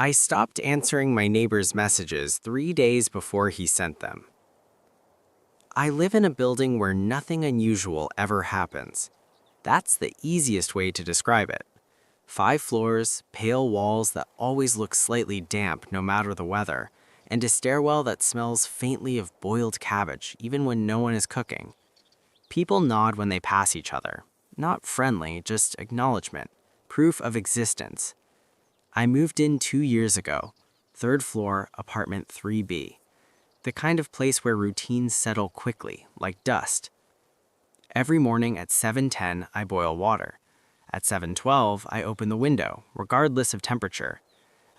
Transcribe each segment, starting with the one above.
I stopped answering my neighbor's messages 3 days before he sent them. I live in a building where nothing unusual ever happens. That's the easiest way to describe it. 5 floors, pale walls that always look slightly damp no matter the weather, and a stairwell that smells faintly of boiled cabbage even when no one is cooking. People nod when they pass each other. Not friendly, just acknowledgement, proof of existence. I moved in 2 years ago, third floor, apartment 3B. The kind of place where routines settle quickly, like dust. Every morning at 7:10, I boil water. At 7:12, I open the window, regardless of temperature.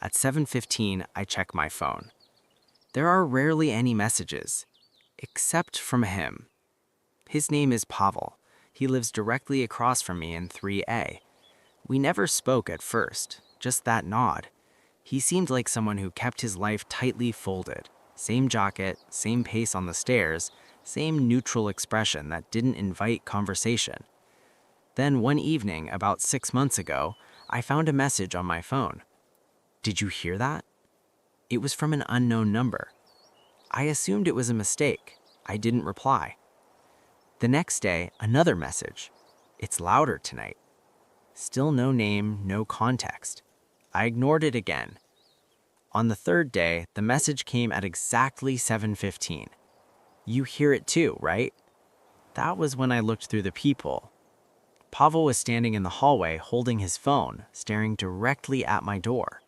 At 7:15, I check my phone. There are rarely any messages, except from him. His name is Pavel. He lives directly across from me in 3A. We never spoke at first, just that nod. He seemed like someone who kept his life tightly folded. Same jacket, same pace on the stairs, same neutral expression that didn't invite conversation. Then one evening, about 6 months ago, I found a message on my phone. "Did you hear that?" It was from an unknown number. I assumed it was a mistake. I didn't reply. The next day, another message. "It's louder tonight." Still no name, no context. I ignored it again. On the third day, the message came at exactly 7:15. "You hear it too, right?" That was when I looked through the peephole. Pavel was standing in the hallway holding his phone, staring directly at my door.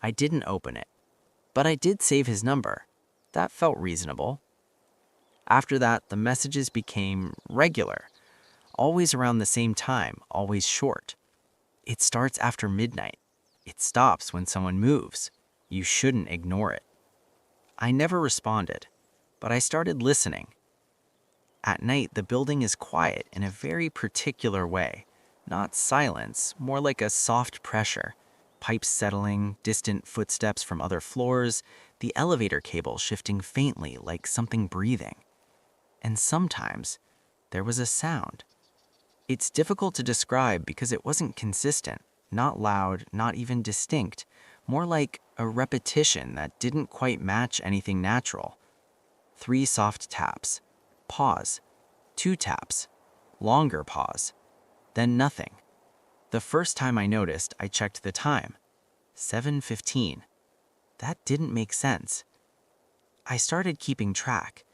I didn't open it, but I did save his number. That felt reasonable. After that, the messages became regular, always around the same time, always short. "It starts after midnight. It stops when someone moves. You shouldn't ignore it." I never responded, but I started listening. At night, the building is quiet in a very particular way. Not silence, more like a soft pressure. Pipes settling, distant footsteps from other floors, the elevator cable shifting faintly like something breathing. And sometimes, there was a sound. It's difficult to describe because it wasn't consistent, not loud, not even distinct, more like a repetition that didn't quite match anything natural. 3 soft taps, pause, 2 taps, longer pause, then nothing. The first time I noticed, I checked the time. 7:15. That didn't make sense. I started keeping track.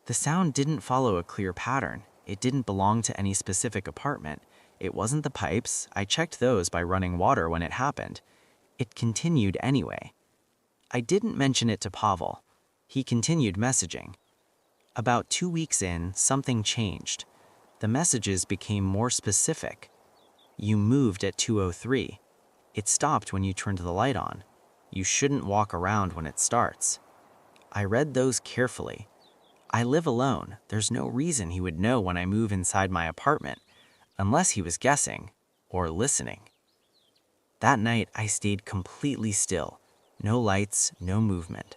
The sound didn't follow a clear pattern. It didn't belong to any specific apartment. It wasn't the pipes. I checked those by running water when it happened. It continued anyway. I didn't mention it to Pavel. He continued messaging. About 2 weeks in, something changed. The messages became more specific. "You moved at 2:03. It stopped when you turned the light on. You shouldn't walk around when it starts." I read those carefully. I live alone. There's no reason he would know when I move inside my apartment, unless he was guessing or listening. That night, I stayed completely still. No lights, no movement.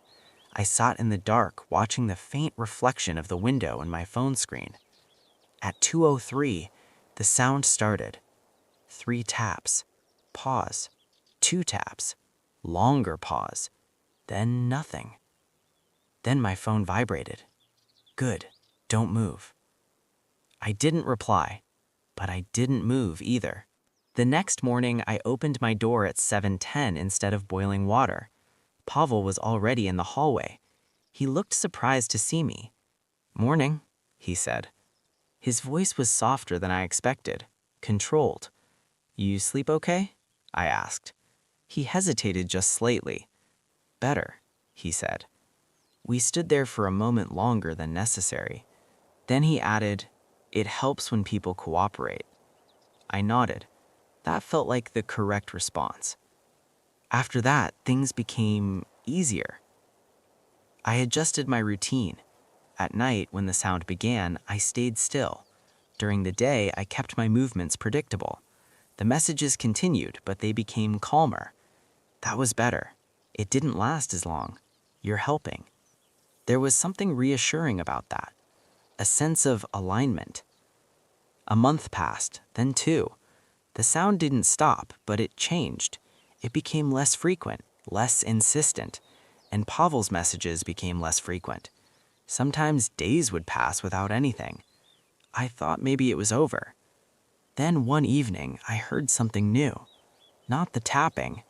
I sat in the dark, watching the faint reflection of the window in my phone screen. At 2:03, the sound started. 3 taps, pause, 2 taps, longer pause, then nothing. Then my phone vibrated. "Good, don't move." I didn't reply, but I didn't move either. The next morning, I opened my door at 7:10 instead of boiling water. Pavel was already in the hallway. He looked surprised to see me. "Morning," he said. His voice was softer than I expected, controlled. "You sleep okay?" I asked. He hesitated just slightly. "Better," he said. We stood there for a moment longer than necessary. Then he added, "It helps when people cooperate." I nodded. That felt like the correct response. After that, things became easier. I adjusted my routine. At night, when the sound began, I stayed still. During the day, I kept my movements predictable. The messages continued, but they became calmer. That was better. It didn't last as long. "You're helping." There was something reassuring about that. A sense of alignment. A month passed, then 2. The sound didn't stop, but it changed. It became less frequent, less insistent, and Pavel's messages became less frequent. Sometimes days would pass without anything. I thought maybe it was over. Then one evening, I heard something new. Not the tapping,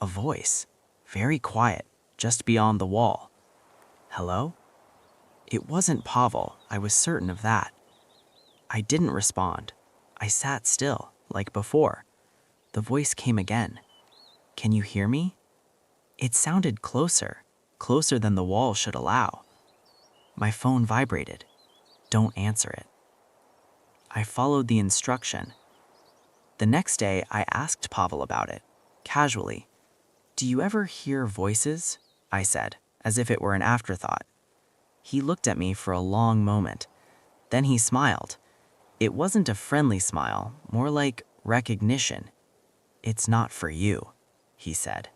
a voice, very quiet, just beyond the wall. Hello? It wasn't Pavel, I was certain of that. I didn't respond. I sat still, like before. The voice came again. Can you hear me? It sounded closer, closer than the wall should allow. My phone vibrated. Don't answer it. I followed the instruction. The next day, I asked Pavel about it, casually. Do you ever hear voices? I said, as if it were an afterthought. He looked at me for a long moment. Then he smiled. It wasn't a friendly smile, more like recognition. It's not for you, he said.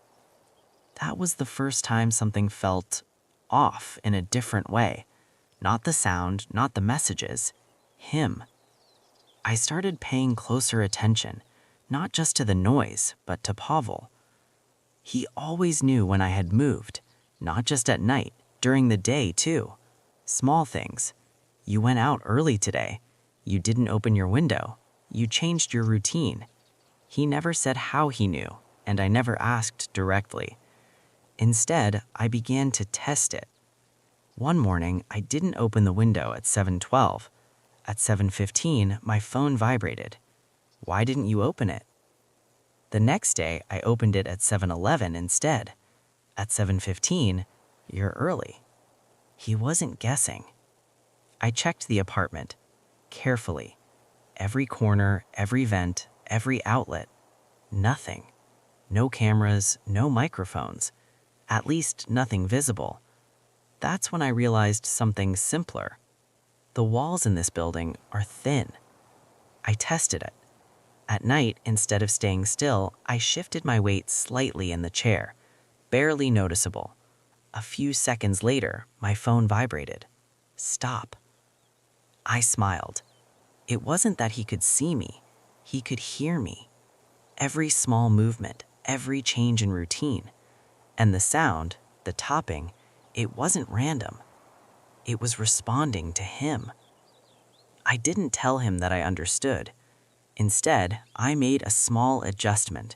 That was the first time something felt off in a different way. Not the sound, not the messages, him. I started paying closer attention, not just to the noise, but to Pavel. He always knew when I had moved, not just at night, during the day too. Small things. You went out early today. You didn't open your window. You changed your routine. He never said how he knew, and I never asked directly. Instead, I began to test it. One morning, I didn't open the window at 7:12. At 7:15, my phone vibrated. Why didn't you open it? The next day, I opened it at 7:11 instead. At 7:15, you're early. He wasn't guessing. I checked the apartment, carefully. Every corner, every vent, every outlet. Nothing. No cameras, no microphones. At least nothing visible. That's when I realized something simpler. The walls in this building are thin. I tested it. At night, instead of staying still, I shifted my weight slightly in the chair, barely noticeable. A few seconds later, my phone vibrated. Stop. I smiled. It wasn't that he could see me. He could hear me. Every small movement, every change in routine. And the sound, the topping, it wasn't random. It was responding to him. I didn't tell him that I understood. Instead, I made a small adjustment.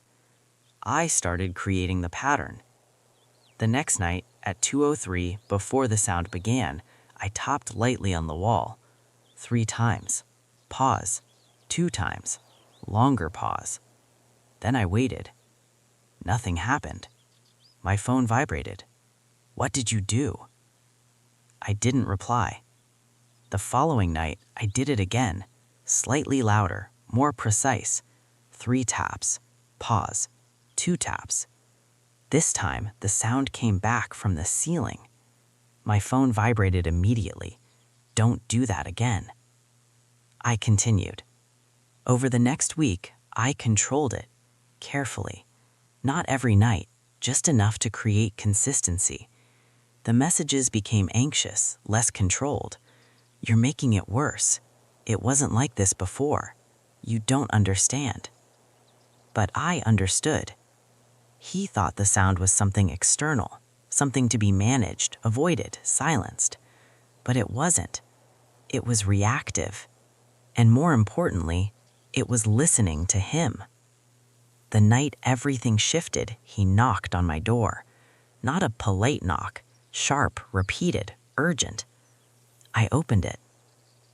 I started creating the pattern. The next night, at 2:03, before the sound began, I tapped lightly on the wall. 3 times. Pause. 2 times. Longer pause. Then I waited. Nothing happened. My phone vibrated. What did you do? I didn't reply. The following night, I did it again, slightly louder, more precise. 3 taps. Pause. 2 taps. This time, the sound came back from the ceiling. My phone vibrated immediately. Don't do that again. I continued. Over the next week, I controlled it, carefully. Not every night, just enough to create consistency. The messages became anxious, less controlled. You're making it worse. It wasn't like this before. You don't understand. But I understood. He thought the sound was something external, something to be managed, avoided, silenced. But it wasn't. It was reactive. And more importantly, it was listening to him. The night everything shifted, he knocked on my door. Not a polite knock, sharp, repeated, urgent. I opened it.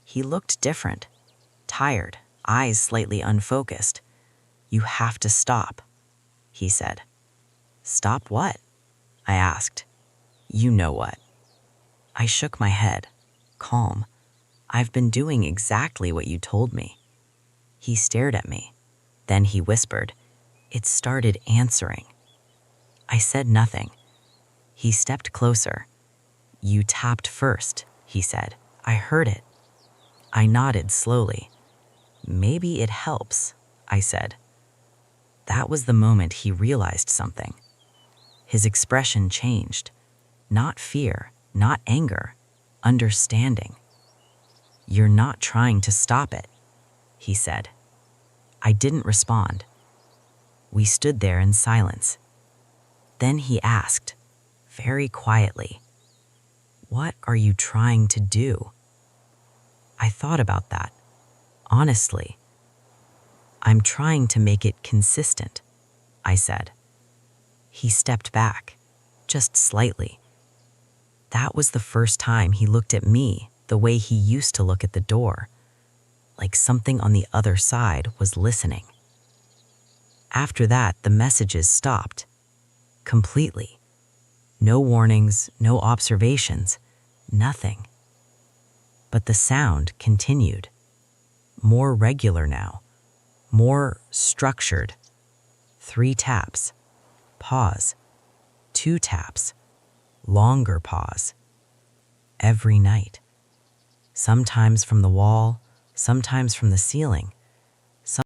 He looked different, tired, eyes slightly unfocused. You have to stop, he said. Stop what? I asked. You know what. I shook my head, calm. I've been doing exactly what you told me. He stared at me. Then he whispered. It started answering. I said nothing. He stepped closer. You tapped first, he said. I heard it. I nodded slowly. Maybe it helps, I said. That was the moment he realized something. His expression changed. Not fear, not anger, understanding. You're not trying to stop it, he said. I didn't respond. We stood there in silence. Then he asked, very quietly, "What are you trying to do?" I thought about that. Honestly, "I'm trying to make it consistent," I said. He stepped back, just slightly. That was the first time he looked at me the way he used to look at the door, like something on the other side was listening. After that, the messages stopped. Completely. No warnings, no observations, nothing. But the sound continued. More regular now. More structured. 3 taps. Pause. 2 taps. Longer pause. Every night. Sometimes from the wall, sometimes from the ceiling.